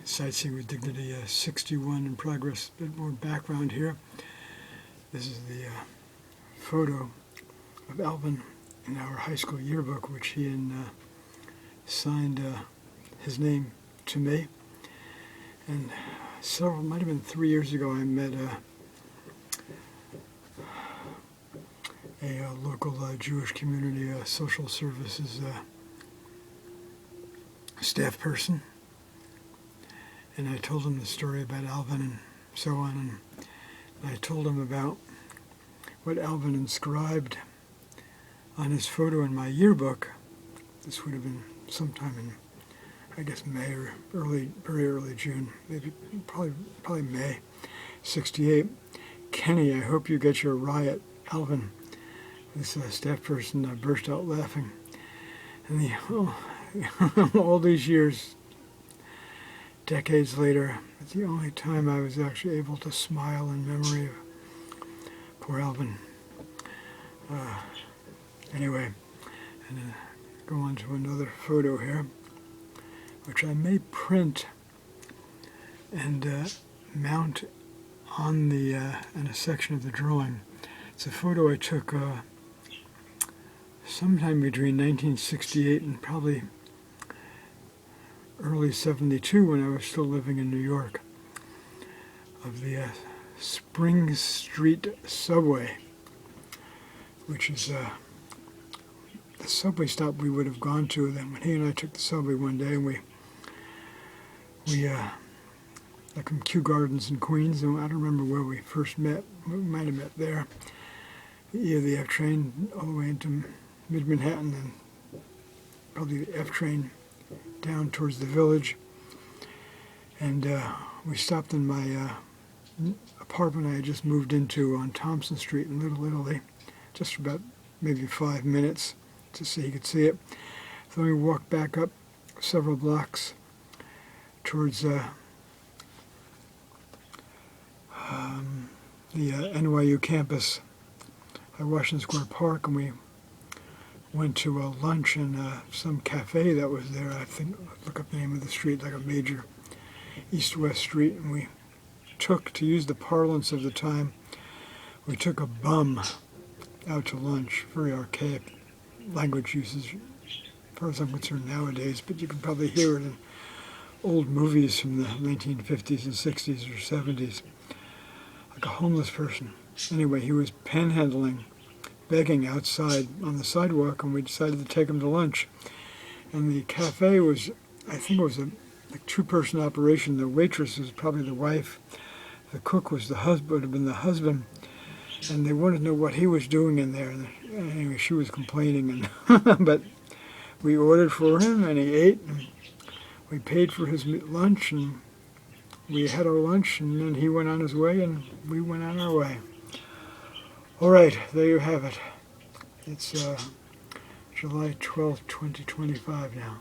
Sightseeing with Dignity 61 in progress. A bit more background here. This is the photo of Alvin in our high school yearbook, which he signed his name to me. And several, might have been 3 years ago, I met a local Jewish community social services staff person. And I told him the story about Alvin and so on. And I told him about what Alvin inscribed on his photo in my yearbook. This would have been sometime in, I guess, May or very early June, maybe probably May, 68. Kenny, I hope you get your riot. Alvin, this staff person, burst out laughing. And all these years, decades later, it's the only time I was actually able to smile in memory of poor Alvin. Anyway, and go on to another photo here, which I may print and mount on the in a section of the drawing. It's a photo I took sometime between 1968 and probably early 72, when I was still living in New York, of the Spring Street subway, which is the subway stop we would have gone to then when he and I took the subway one day, and we like in Kew Gardens in Queens, and I don't remember where we first met. We might have met there. Either the F train all the way into mid-Manhattan, and probably the F train down towards the village. And we stopped in my apartment I had just moved into on Thompson Street in Little Italy, just for about maybe 5 minutes to see he could see it. So we walked back up several blocks towards the NYU campus at Washington Square Park, and we went to a lunch in some cafe that was there. I think, look up the name of the street, like a major east-west street, and we took, to use the parlance of the time, we took a bum out to lunch. Very archaic language usage, as far as I'm concerned nowadays, but you can probably hear it in old movies from the 1950s and 60s or 70s, like a homeless person. Anyway, he was panhandling, begging outside on the sidewalk, and we decided to take him to lunch. And the cafe was, I think it was a two-person operation. The waitress was probably the wife. The cook was the husband, would have been the husband. And they wanted to know what he was doing in there. And anyway, she was complaining, and but we ordered for him, and he ate, and we paid for his lunch, and we had our lunch, and then he went on his way, and we went on our way. All right, there you have it. It's July 12th, 2025 now.